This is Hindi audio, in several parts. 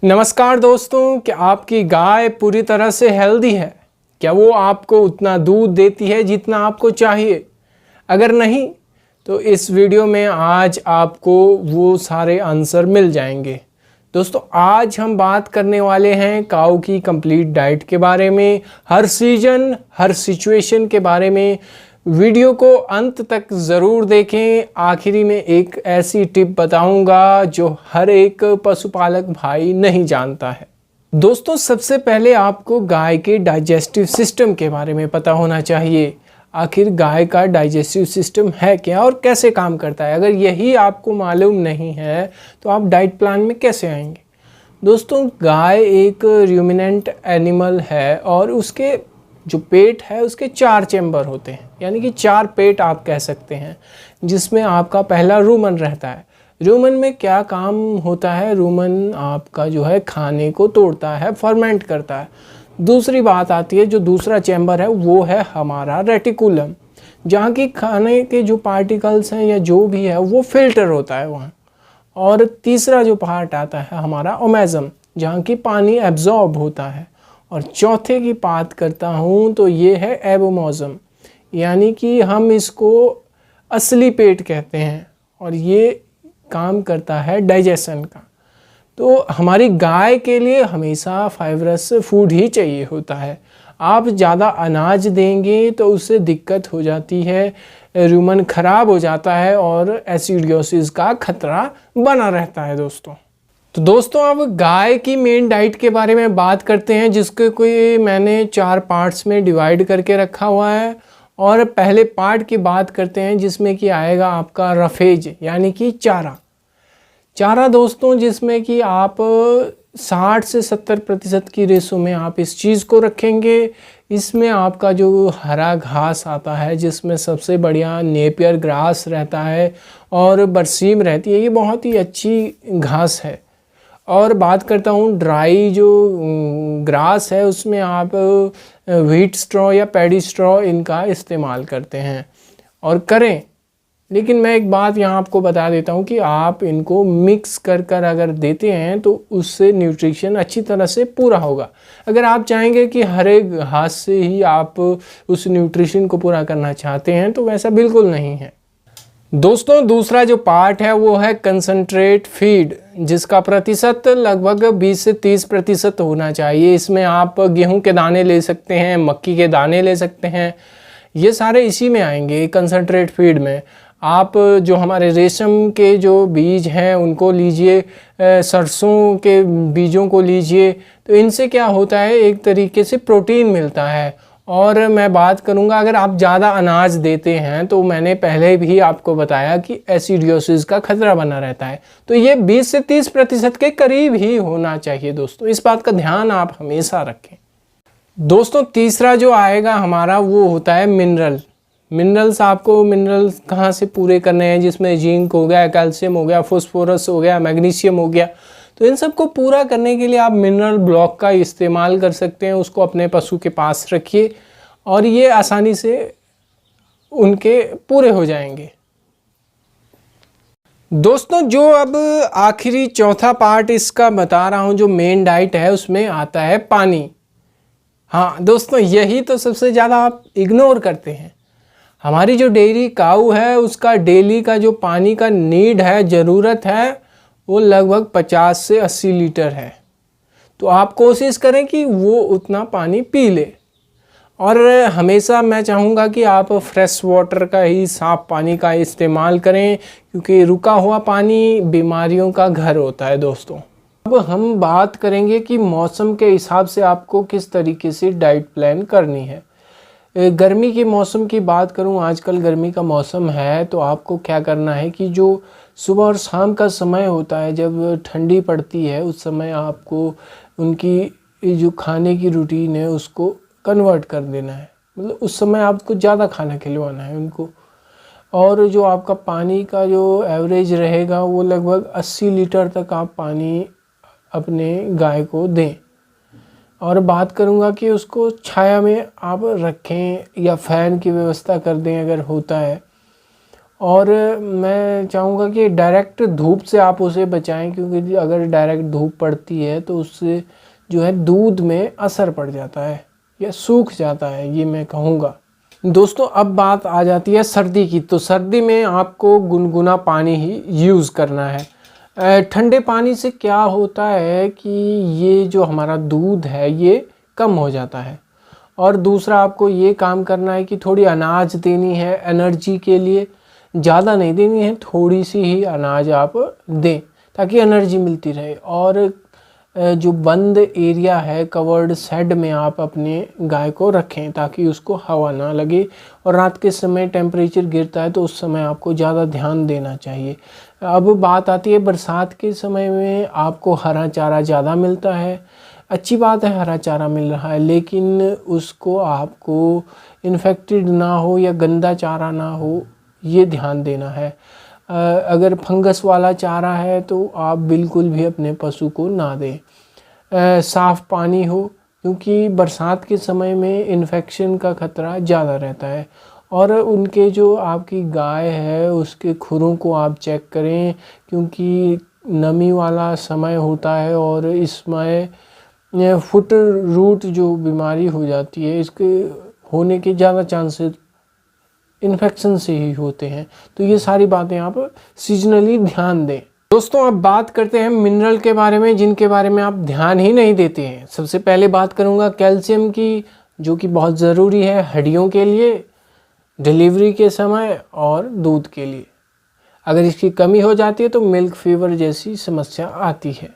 नमस्कार दोस्तों, क्या आपकी गाय पूरी तरह से हेल्दी है? क्या वो आपको उतना दूध देती है जितना आपको चाहिए? अगर नहीं तो इस वीडियो में आज आपको वो सारे आंसर मिल जाएंगे। दोस्तों, आज हम बात करने वाले हैं काऊ की कंप्लीट डाइट के बारे में, हर सीजन हर सिचुएशन के बारे में। वीडियो को अंत तक ज़रूर देखें। आखिरी में एक ऐसी टिप बताऊंगा जो हर एक पशुपालक भाई नहीं जानता है। दोस्तों, सबसे पहले आपको गाय के डाइजेस्टिव सिस्टम के बारे में पता होना चाहिए। आखिर गाय का डाइजेस्टिव सिस्टम है क्या और कैसे काम करता है? अगर यही आपको मालूम नहीं है तो आप डाइट प्लान में कैसे आएंगे? दोस्तों, गाय एक रूमिनेंट एनिमल है और उसके जो पेट है उसके 4 चैम्बर होते हैं, यानी कि 4 पेट आप कह सकते हैं, जिसमें आपका पहला रूमन रहता है। रूमन में क्या काम होता है? रूमन आपका जो है खाने को तोड़ता है, फर्मेंट करता है। दूसरी बात आती है, जो दूसरा चैम्बर है वो है हमारा रेटिकुलम, जहाँ की खाने के जो पार्टिकल्स हैं या जो भी है वो फिल्टर होता है वहाँ। और तीसरा जो पार्ट आता है हमारा ओमेजम, जहाँ की पानी एब्जॉर्ब होता है। और चौथे की बात करता हूँ तो ये है एबोमोजम, यानी कि हम इसको असली पेट कहते हैं और ये काम करता है डाइजेशन का। तो हमारी गाय के लिए हमेशा फाइबरस फूड ही चाहिए होता है। आप ज़्यादा अनाज देंगे तो उससे दिक्कत हो जाती है, रूमन ख़राब हो जाता है और एसिडियोसिस का खतरा बना रहता है दोस्तों, अब गाय की मेन डाइट के बारे में बात करते हैं, जिसके कोई मैंने 4 पार्ट्स में डिवाइड करके रखा हुआ है। और पहले पार्ट की बात करते हैं जिसमें कि आएगा आपका रफेज, यानी कि चारा दोस्तों, जिसमें कि आप 60 से 70% की रेशो में आप इस चीज़ को रखेंगे। इसमें आपका जो हरा घास आता है, जिसमें सबसे बढ़िया नेपियर ग्रास रहता है और बरसीम रहती है, ये बहुत ही अच्छी घास है। और बात करता हूँ ड्राई जो ग्रास है, उसमें आप व्हीट स्ट्रॉ या पैडी स्ट्रॉ इनका इस्तेमाल करते हैं और करें। लेकिन मैं एक बात यहाँ आपको बता देता हूँ कि आप इनको मिक्स कर अगर देते हैं तो उससे न्यूट्रिशन अच्छी तरह से पूरा होगा। अगर आप चाहेंगे कि हरे घास से ही आप उस न्यूट्रिशन को पूरा करना चाहते हैं तो वैसा बिल्कुल नहीं है। दोस्तों, दूसरा जो पार्ट है वो है कंसंट्रेट फीड, जिसका प्रतिशत लगभग 20 से 30% होना चाहिए। इसमें आप गेहूं के दाने ले सकते हैं, मक्की के दाने ले सकते हैं, ये सारे इसी में आएंगे कंसंट्रेट फीड में। आप जो हमारे रेशम के जो बीज हैं उनको लीजिए, सरसों के बीजों को लीजिए, तो इनसे क्या होता है, एक तरीके से प्रोटीन मिलता है। और मैं बात करूंगा, अगर आप ज़्यादा अनाज देते हैं तो मैंने पहले भी आपको बताया कि एसिडियोसिस का खतरा बना रहता है, तो ये 20 से 30% के करीब ही होना चाहिए। दोस्तों, इस बात का ध्यान आप हमेशा रखें। दोस्तों, तीसरा जो आएगा हमारा वो होता है मिनरल्स। आपको मिनरल्स कहाँ से पूरे करने हैं, जिसमें जिंक हो गया, कैल्शियम हो गया, फास्फोरस हो गया, मैग्नीशियम हो गया। तो इन सबको पूरा करने के लिए आप मिनरल ब्लॉक का इस्तेमाल कर सकते हैं। उसको अपने पशु के पास रखिए और ये आसानी से उनके पूरे हो जाएंगे। दोस्तों, जो अब आखिरी चौथा पार्ट इसका बता रहा हूँ, जो मेन डाइट है, उसमें आता है पानी। हाँ दोस्तों, यही तो सबसे ज़्यादा आप इग्नोर करते हैं। हमारी जो डेयरी काऊ है उसका डेली का जो पानी का नीड है, ज़रूरत है, वो लगभग 50 से 80 लीटर है। तो आप कोशिश करें कि वो उतना पानी पी ले। और हमेशा मैं चाहूँगा कि आप फ्रेश वाटर का ही, साफ़ पानी का इस्तेमाल करें, क्योंकि रुका हुआ पानी बीमारियों का घर होता है। दोस्तों, अब हम बात करेंगे कि मौसम के हिसाब से आपको किस तरीके से डाइट प्लान करनी है। गर्मी के मौसम की बात करूं, आजकल गर्मी का मौसम है, तो आपको क्या करना है कि जो सुबह और शाम का समय होता है, जब ठंडी पड़ती है, उस समय आपको उनकी जो खाने की रूटीन है उसको कन्वर्ट कर देना है। मतलब उस समय आपको ज़्यादा खाना खिलवाना है उनको। और जो आपका पानी का जो एवरेज रहेगा वो लगभग 80 लीटर तक आप पानी अपने गाय को दें। और बात करूँगा कि उसको छाया में आप रखें या फ़ैन की व्यवस्था कर दें अगर होता है। और मैं चाहूँगा कि डायरेक्ट धूप से आप उसे बचाएं, क्योंकि अगर डायरेक्ट धूप पड़ती है तो उससे जो है दूध में असर पड़ जाता है या सूख जाता है, ये मैं कहूँगा। दोस्तों अब बात आ जाती है सर्दी की। तो सर्दी में आपको गुनगुना पानी ही यूज़ करना है। ठंडे पानी से क्या होता है कि ये जो हमारा दूध है ये कम हो जाता है। और दूसरा आपको ये काम करना है कि थोड़ी अनाज देनी है एनर्जी के लिए, ज़्यादा नहीं देनी है, थोड़ी सी ही अनाज आप दें ताकि एनर्जी मिलती रहे। और जो बंद एरिया है कवर्ड शेड में आप अपने गाय को रखें ताकि उसको हवा ना लगे। और रात के समय टेम्परेचर गिरता है तो उस समय आपको ज़्यादा ध्यान देना चाहिए। अब बात आती है बरसात के समय में आपको हरा चारा ज़्यादा मिलता है। अच्छी बात है हरा चारा मिल रहा है, लेकिन उसको आपको इन्फेक्टेड ना हो या गंदा चारा ना हो, ये ध्यान देना है। अगर फंगस वाला चारा है तो आप बिल्कुल भी अपने पशु को ना दें। साफ़ पानी हो, क्योंकि बरसात के समय में इन्फेक्शन का ख़तरा ज़्यादा रहता है। और उनके जो आपकी गाय है उसके खुरों को आप चेक करें, क्योंकि नमी वाला समय होता है और इसमें फुट रूट जो बीमारी हो जाती है इसके होने के ज़्यादा चांसेस इन्फेक्शन से ही होते हैं। तो ये सारी बातें आप सीजनली ध्यान दें। दोस्तों अब बात करते हैं मिनरल के बारे में, जिनके बारे में आप ध्यान ही नहीं देते हैं। सबसे पहले बात करूँगा कैल्शियम की, जो कि बहुत ज़रूरी है हड्डियों के लिए, डिलीवरी के समय और दूध के लिए। अगर इसकी कमी हो जाती है तो मिल्क फीवर जैसी समस्या आती है।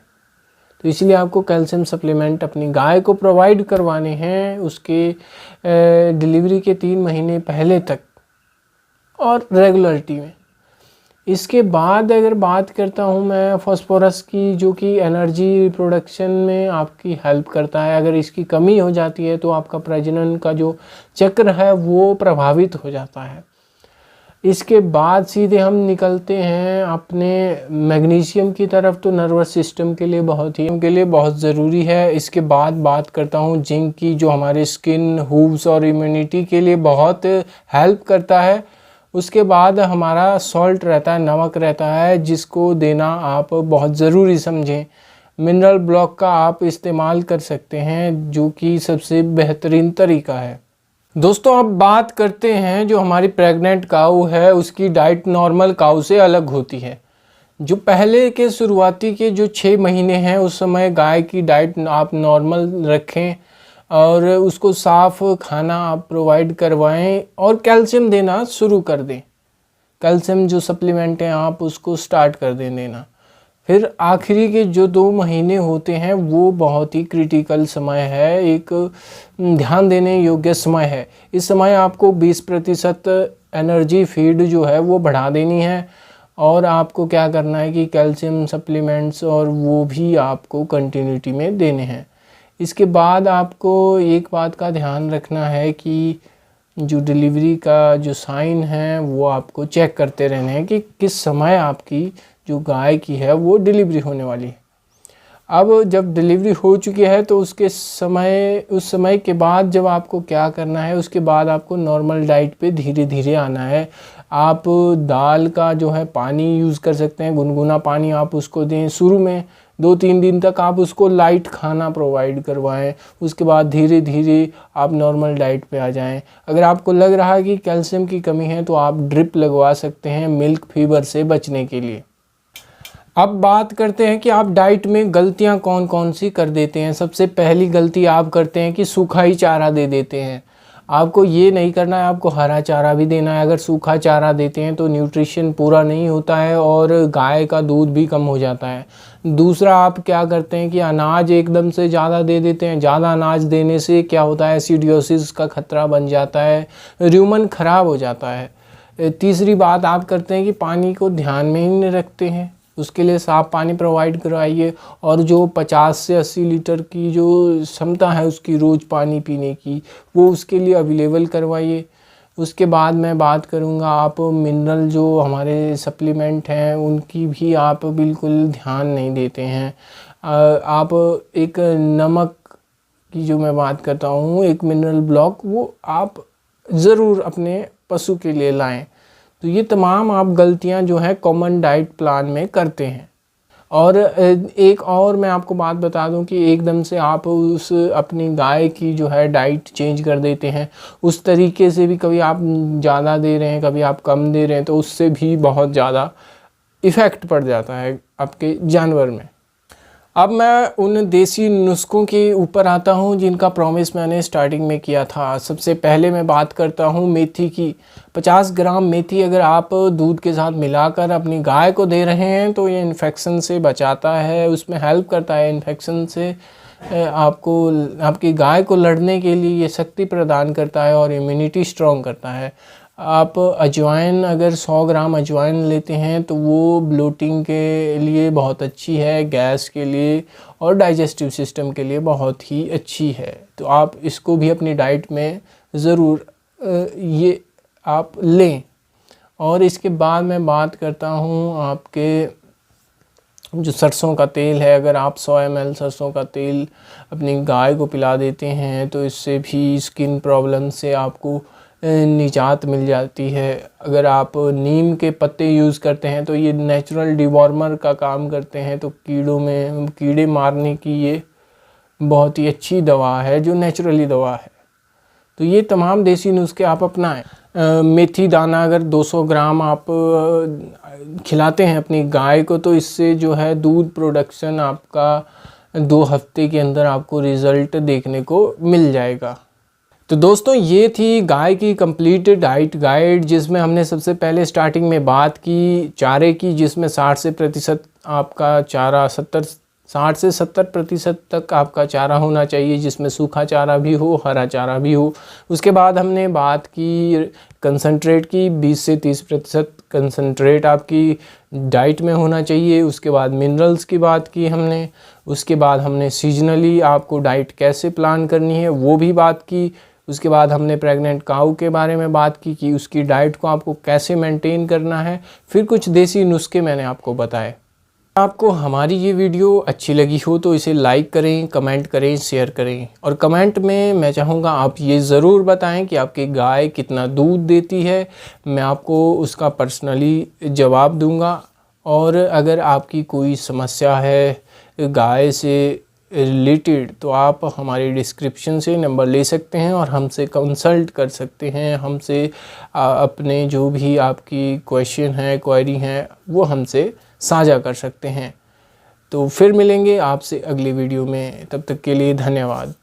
तो इसलिए आपको कैल्शियम सप्लीमेंट अपनी गाय को प्रोवाइड करवाने हैं उसके डिलीवरी के 3 महीने पहले तक और रेगुलरिटी में। इसके बाद अगर बात करता हूँ मैं फास्फोरस की, जो कि एनर्जी प्रोडक्शन में आपकी हेल्प करता है। अगर इसकी कमी हो जाती है तो आपका प्रजनन का जो चक्र है वो प्रभावित हो जाता है। इसके बाद सीधे हम निकलते हैं अपने मैग्नीशियम की तरफ। तो नर्वस सिस्टम के लिए बहुत ज़रूरी है। इसके बाद बात करता हूँ जिंक की, जो हमारे स्किन, हूव्स और इम्यूनिटी के लिए बहुत हेल्प करता है। उसके बाद हमारा सॉल्ट रहता है, नमक रहता है, जिसको देना आप बहुत ज़रूरी समझें। मिनरल ब्लॉक का आप इस्तेमाल कर सकते हैं, जो कि सबसे बेहतरीन तरीका है। दोस्तों अब बात करते हैं जो हमारी प्रेग्नेंट काऊ है उसकी डाइट नॉर्मल काऊ से अलग होती है। जो पहले के शुरुआती के जो 6 महीने हैं उस समय गाय की डाइट आप नॉर्मल रखें और उसको साफ़ खाना आप प्रोवाइड करवाएं और कैल्शियम देना शुरू कर दें। कैल्शियम जो सप्लीमेंट हैं आप उसको स्टार्ट कर दें देना। फिर आखिरी के जो 2 महीने होते हैं वो बहुत ही क्रिटिकल समय है, एक ध्यान देने योग्य समय है। इस समय आपको 20% एनर्जी फीड जो है वो बढ़ा देनी है और आपको क्या करना है कि कैल्शियम सप्लीमेंट्स और वो भी आपको कंटिन्यूटी में देने हैं। इसके बाद आपको एक बात का ध्यान रखना है कि जो डिलीवरी का जो साइन है वो आपको चेक करते रहने हैं कि किस समय आपकी जो गाय की है वो डिलीवरी होने वाली है। अब जब डिलीवरी हो चुकी है तो उस समय के बाद जब आपको क्या करना है, उसके बाद आपको नॉर्मल डाइट पे धीरे धीरे आना है। आप दाल का जो है पानी यूज़ कर सकते हैं, गुनगुना पानी आप उसको दें। शुरू में 2-3 दिन तक आप उसको लाइट खाना प्रोवाइड करवाएं, उसके बाद धीरे धीरे आप नॉर्मल डाइट पे आ जाएं। अगर आपको लग रहा है कि कैल्शियम की कमी है तो आप ड्रिप लगवा सकते हैं मिल्क फीवर से बचने के लिए। अब बात करते हैं कि आप डाइट में गलतियां कौन कौन सी कर देते हैं। सबसे पहली गलती आप करते हैं कि सूखा ही चारा दे देते हैं। आपको ये नहीं करना है, आपको हरा चारा भी देना है। अगर सूखा चारा देते हैं तो न्यूट्रिशन पूरा नहीं होता है और गाय का दूध भी कम हो जाता है। दूसरा आप क्या करते हैं कि अनाज एकदम से ज़्यादा दे देते हैं। ज़्यादा अनाज देने से क्या होता है, एसिडियोसिस का खतरा बन जाता है, र्यूमन ख़राब हो जाता है। तीसरी बात आप करते हैं कि पानी को ध्यान में ही नहीं रखते हैं। उसके लिए साफ़ पानी प्रोवाइड करवाइए और जो 50 से 80 लीटर की जो क्षमता है उसकी रोज़ पानी पीने की, वो उसके लिए अवेलेबल करवाइए। उसके बाद मैं बात करूँगा आप मिनरल जो हमारे सप्लीमेंट हैं उनकी भी आप बिल्कुल ध्यान नहीं देते हैं। आप एक नमक की जो मैं बात करता हूँ, एक मिनरल ब्लॉक, वो आप ज़रूर अपने पशु के लिए लाएं। तो ये तमाम आप गलतियां जो है कॉमन डाइट प्लान में करते हैं। और एक और मैं आपको बात बता दूं कि एकदम से आप उस अपनी गाय की जो है डाइट चेंज कर देते हैं, उस तरीके से भी कभी आप ज़्यादा दे रहे हैं, कभी आप कम दे रहे हैं, तो उससे भी बहुत ज़्यादा इफ़ेक्ट पड़ जाता है आपके जानवर में। अब मैं उन देसी नुस्खों के ऊपर आता हूँ जिनका प्रॉमिस मैंने स्टार्टिंग में किया था। सबसे पहले मैं बात करता हूँ मेथी की। 50 ग्राम मेथी अगर आप दूध के साथ मिलाकर अपनी गाय को दे रहे हैं तो ये इन्फेक्शन से बचाता है, उसमें हेल्प करता है इन्फेक्शन से। आपको आपकी गाय को लड़ने के लिए ये शक्ति प्रदान करता है और इम्यूनिटी स्ट्रॉन्ग करता है। आप अजवाइन अगर 100 ग्राम अजवाइन लेते हैं तो वो ब्लोटिंग के लिए बहुत अच्छी है, गैस के लिए और डाइजेस्टिव सिस्टम के लिए बहुत ही अच्छी है। तो आप इसको भी अपनी डाइट में ज़रूर ये आप लें। और इसके बाद मैं बात करता हूँ आपके जो सरसों का तेल है। अगर आप 100 ml सरसों का तेल अपनी गाय को पिला देते हैं तो इससे भी स्किन प्रॉब्लम से आपको निजात मिल जाती है। अगर आप नीम के पत्ते यूज़ करते हैं तो ये नेचुरल डिवॉर्मर का काम करते हैं, तो कीड़े मारने की ये बहुत ही अच्छी दवा है जो नेचुरली दवा है। तो ये तमाम देसी नुस्खे आप अपनाएं। मेथी दाना अगर 200 ग्राम आप खिलाते हैं अपनी गाय को तो इससे जो है दूध प्रोडक्शन आपका 2 हफ्ते के अंदर आपको रिज़ल्ट देखने को मिल जाएगा। तो दोस्तों ये थी गाय की कंप्लीट डाइट गाइड, जिसमें हमने सबसे पहले स्टार्टिंग में बात की चारे की, जिसमें 60 से प्रतिशत आपका चारा 60 से 70% तक आपका चारा होना चाहिए, जिसमें सूखा चारा भी हो, हरा चारा भी हो। उसके बाद हमने बात की कंसंट्रेट की, 20 से 30% कंसंट्रेट आपकी डाइट में होना चाहिए। उसके बाद मिनरल्स की बात की हमने। उसके बाद हमने सीजनली आपको डाइट कैसे प्लान करनी है वो भी बात की। उसके बाद हमने प्रेग्नेंट काऊ के बारे में बात की कि उसकी डाइट को आपको कैसे मेंटेन करना है। फिर कुछ देसी नुस्खे मैंने आपको बताए। आपको हमारी ये वीडियो अच्छी लगी हो तो इसे लाइक करें, कमेंट करें, शेयर करें। और कमेंट में मैं चाहूँगा आप ये ज़रूर बताएं कि आपकी गाय कितना दूध देती है, मैं आपको उसका पर्सनली जवाब दूंगा। और अगर आपकी कोई समस्या है गाय से रिलेटेड तो आप हमारी डिस्क्रिप्शन से नंबर ले सकते हैं और हमसे कंसल्ट कर सकते हैं। हमसे अपने जो भी आपकी क्वेश्चन है, क्वेरी हैं, वो हमसे साझा कर सकते हैं। तो फिर मिलेंगे आपसे अगली वीडियो में, तब तक के लिए धन्यवाद।